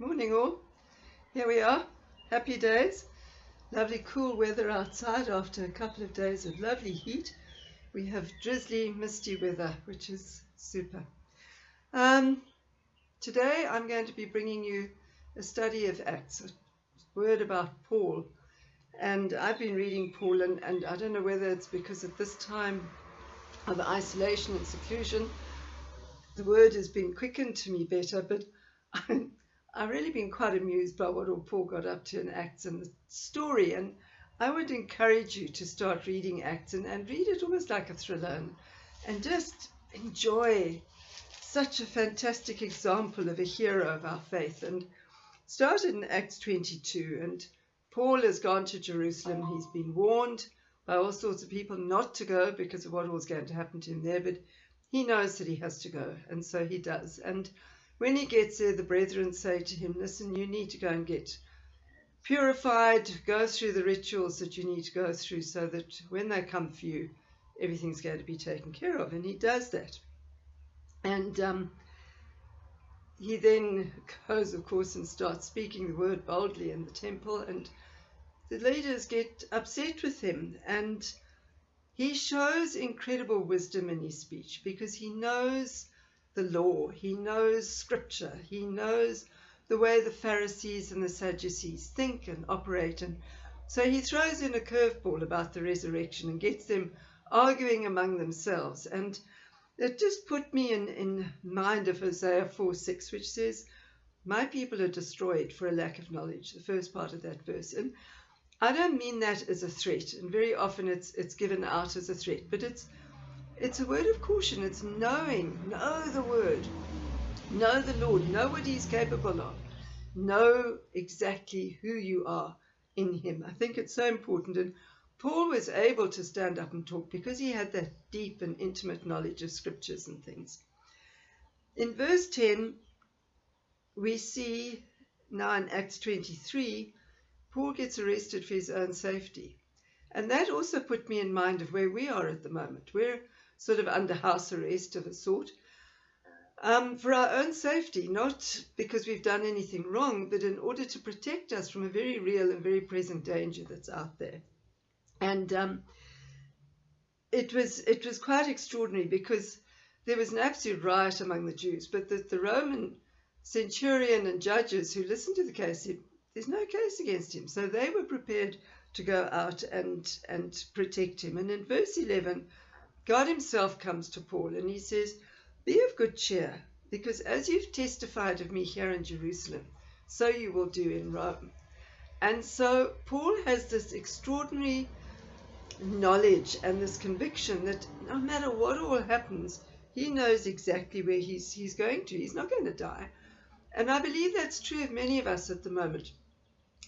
Morning all. Here we are. Happy days. Lovely cool weather outside after a couple of days of lovely heat. We have drizzly, misty weather, which is super. Today I'm going to be bringing you a study of Acts, a word about Paul. And I've been reading Paul, and I don't know whether it's because at this time of isolation and seclusion, the word has been quickened to me better, but I've really been quite amused by what all Paul got up to in Acts and the story. And I would encourage you to start reading Acts and read it almost like a thriller and just enjoy such a fantastic example of a hero of our faith. And started in Acts 22, and Paul has gone to Jerusalem. He's been warned by all sorts of people not to go because of what was going to happen to him there, but he knows that he has to go, and so he does. And when he gets there, the brethren say to him, listen, you need to go and get purified, go through the rituals that you need to go through so that when they come for you, everything's going to be taken care of. And he does that. And he then goes, of course, and starts speaking the word boldly in the temple, and the leaders get upset with him. And he shows incredible wisdom in his speech because he knows the law, he knows scripture, he knows the way the Pharisees and the Sadducees think and operate. And so he throws in a curveball about the resurrection and gets them arguing among themselves. And it just put me in mind of Hosea 4:6, which says, my people are destroyed for a lack of knowledge, the first part of that verse. And I don't mean that as a threat, and very often it's given out as a threat, but it's a word of caution. It's know the word, know the Lord, know what he's capable of, know exactly who you are in him. I think it's so important. And Paul was able to stand up and talk because he had that deep and intimate knowledge of scriptures and things. In verse 10, we see now in Acts 23, Paul gets arrested for his own safety. And that also put me in mind of where we are at the moment. We're sort of under house arrest of a sort, for our own safety, not because we've done anything wrong, but in order to protect us from a very real and very present danger that's out there. And it was quite extraordinary because there was an absolute riot among the Jews, but the Roman centurion and judges who listened to the case said, there's no case against him. So they were prepared to go out and protect him. And in verse 11, God himself comes to Paul and he says, be of good cheer, because as you've testified of me here in Jerusalem, so you will do in Rome. And so Paul has this extraordinary knowledge and this conviction that no matter what all happens, he knows exactly where he's going to. He's not going to die. And I believe that's true of many of us at the moment.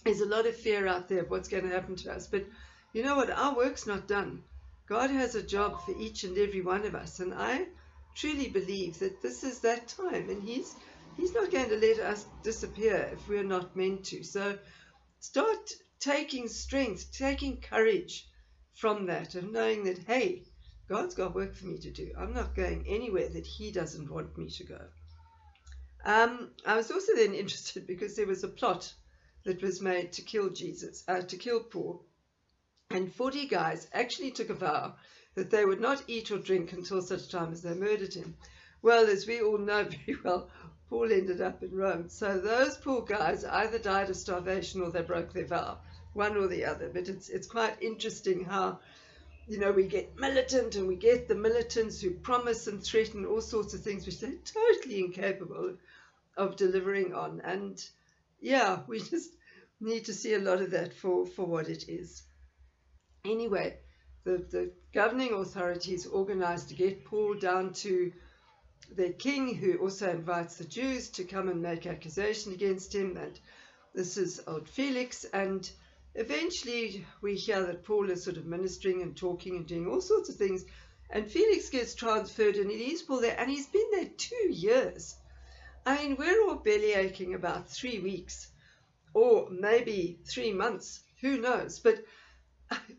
There's a lot of fear out there of what's going to happen to us. But you know what? Our work's not done. God has a job for each and every one of us. And I truly believe that this is that time. And he's not going to let us disappear if we're not meant to. So start taking strength, taking courage from that, of knowing that, hey, God's got work for me to do. I'm not going anywhere that he doesn't want me to go. I was also then interested because there was a plot that was made to kill Paul, and 40 guys actually took a vow that they would not eat or drink until such time as they murdered him. Well, as we all know very well, Paul ended up in Rome. So those poor guys either died of starvation or they broke their vow, one or the other. But it's quite interesting how, we get militant, and we get the militants who promise and threaten all sorts of things which they're totally incapable of delivering on. And yeah, we just need to see a lot of that for what it is. Anyway, the governing authorities organized to get Paul down to their king, who also invites the Jews to come and make accusation against him. And this is old Felix. And eventually we hear that Paul is sort of ministering and talking and doing all sorts of things. And Felix gets transferred, and he leaves Paul there. And he's been there 2 years. I mean, we're all belly aching about 3 weeks or maybe 3 months. Who knows? But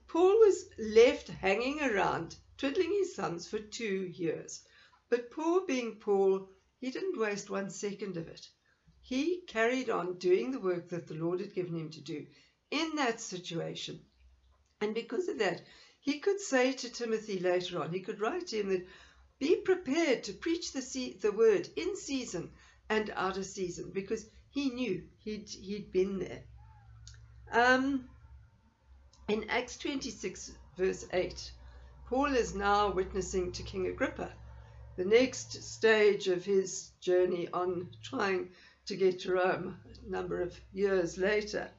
Paul was left hanging around, twiddling his thumbs for 2 years. But Paul being Paul, he didn't waste 1 second of it. he carried on doing the work that the Lord had given him to do in that situation. And because of that, he could say to Timothy later on, he could write to him that, be prepared to preach the word in season and out of season, because he knew he'd been there. In Acts 26, verse 8, Paul is now witnessing to King Agrippa, the next stage of his journey on trying to get to Rome a number of years later.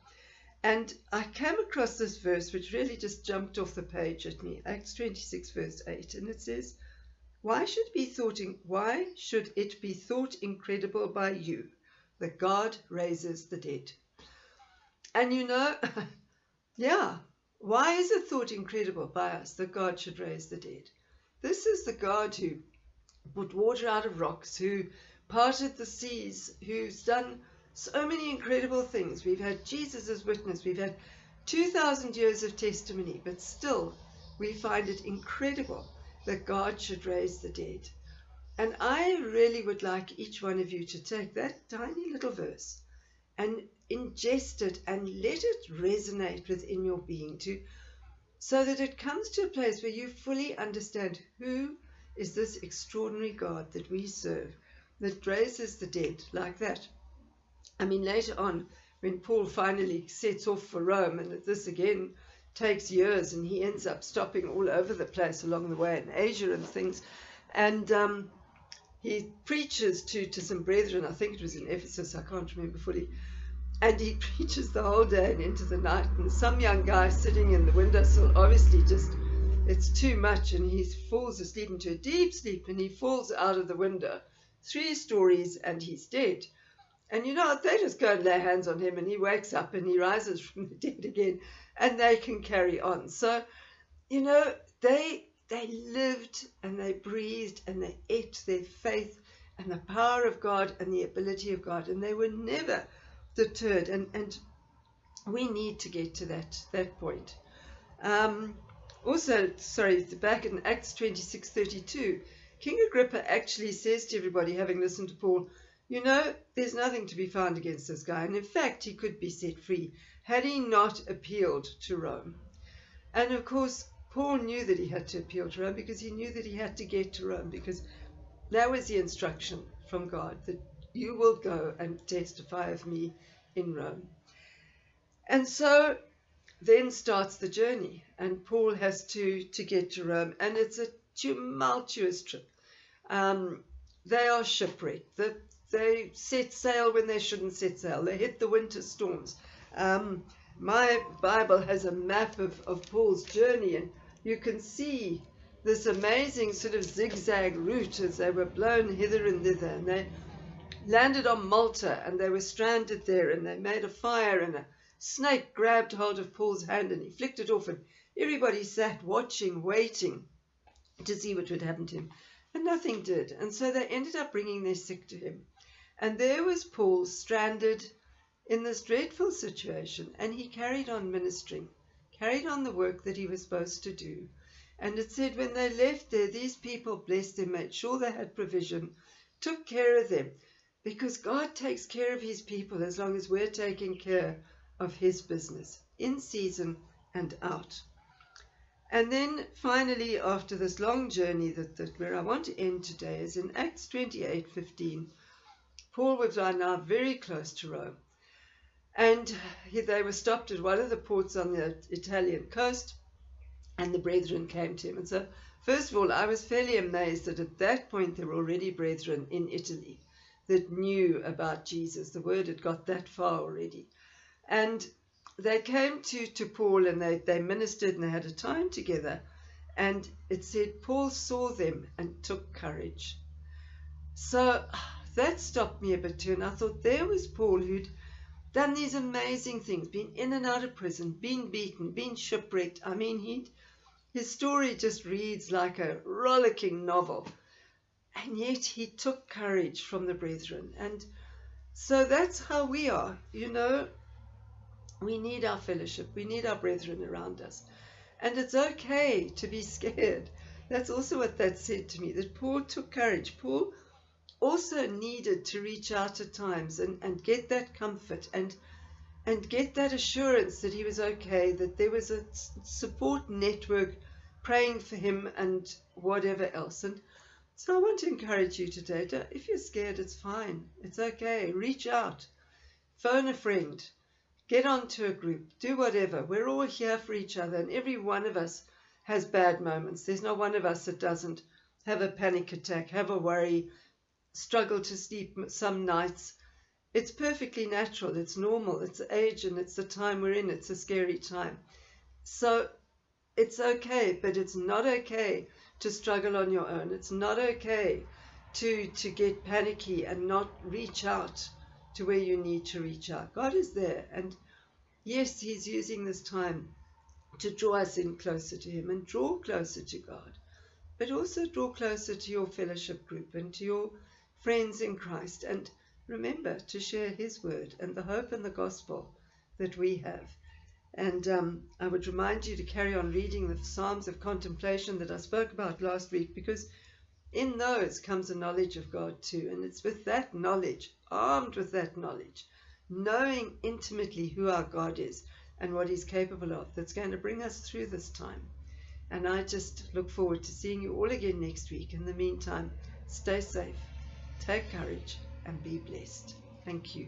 And I came across this verse which really just jumped off the page at me, Acts 26, verse 8, and it says, why should it be thought incredible by you that God raises the dead? And yeah, why is it thought incredible by us that God should raise the dead? This is the God who put water out of rocks, who parted the seas, who's done so many incredible things. We've had Jesus as witness. We've had 2,000 years of testimony, but still we find it incredible that God should raise the dead. And I really would like each one of you to take that tiny little verse and ingest it and let it resonate within your being so that it comes to a place where you fully understand who is this extraordinary God that we serve, that raises the dead like that. I mean, later on, when Paul finally sets off for Rome, and this again takes years, and he ends up stopping all over the place along the way in Asia and things, and he preaches to some brethren. I think it was in Ephesus, I can't remember fully, and he preaches the whole day and into the night, and some young guy sitting in the windowsill, obviously just, it's too much, and he falls asleep into a deep sleep, and he falls out of the window 3 stories, and he's dead. And they just go and lay hands on him, and he wakes up and he rises from the dead again, and they can carry on. So, they lived and they breathed and they ate their faith and the power of God and the ability of God, and they were never deterred. And we need to get to that point. Back in Acts 26:32, King Agrippa actually says to everybody, having listened to Paul, there's nothing to be found against this guy. And in fact, he could be set free had he not appealed to Rome. And of course, Paul knew that he had to appeal to Rome because he knew that he had to get to Rome, because that was the instruction from God, that you will go and testify of me in Rome. And so then starts the journey, and Paul has to get to Rome, and it's a tumultuous trip. They are shipwrecked. They set sail when they shouldn't set sail. They hit the winter storms. My Bible has a map of Paul's journey, and you can see this amazing sort of zigzag route as they were blown hither and thither. And they landed on Malta, and they were stranded there, and they made a fire, and a snake grabbed hold of Paul's hand, and he flicked it off, and everybody sat watching, waiting to see what would happen to him. And nothing did. And so they ended up bringing their sick to him. And there was Paul stranded in this dreadful situation, and he carried on ministering, carried on the work that he was supposed to do. And it said when they left there, these people blessed them, made sure they had provision, took care of them, because God takes care of his people as long as we're taking care of his business, in season and out. And then finally, after this long journey, that where I want to end today is in Acts 28:15. Paul was now very close to Rome, and they were stopped at one of the ports on the Italian coast, and the brethren came to him. And so, first of all, I was fairly amazed that at that point there were already brethren in Italy that knew about Jesus. The word had got that far already. And they came to Paul, and they ministered, and they had a time together. And it said Paul saw them and took courage. So that stopped me a bit too, and I thought there was Paul who'd done these amazing things, been in and out of prison, been beaten, been shipwrecked. I mean, his story just reads like a rollicking novel, and yet he took courage from the brethren. And so that's how we are. We need our fellowship. We need our brethren around us. And it's okay to be scared. That's also what that said to me, that Paul took courage. Paul also needed to reach out at times and get that comfort and get that assurance that he was okay, that there was a support network praying for him and whatever else. And so I want to encourage you today, if you're scared, it's fine. It's okay. Reach out. Phone a friend. Get onto a group. Do whatever. We're all here for each other, and every one of us has bad moments. There's not one of us that doesn't have a panic attack, have a worry, struggle to sleep some nights. It's perfectly natural. It's normal. It's age, and it's the time we're in. It's a scary time. So it's okay, but it's not okay to struggle on your own. It's not okay to get panicky and not reach out to where you need to reach out. God is there, and yes, he's using this time to draw us in closer to him and draw closer to God, but also draw closer to your fellowship group and to your friends in Christ. And remember to share his word and the hope and the gospel that we have. And I would remind you to carry on reading the Psalms of contemplation that I spoke about last week, because in those comes a knowledge of God too. And it's with that knowledge, armed with that knowledge, knowing intimately who our God is and what he's capable of, that's going to bring us through this time. And I just look forward to seeing you all again next week. In the meantime, stay safe, take courage, and be blessed. Thank you.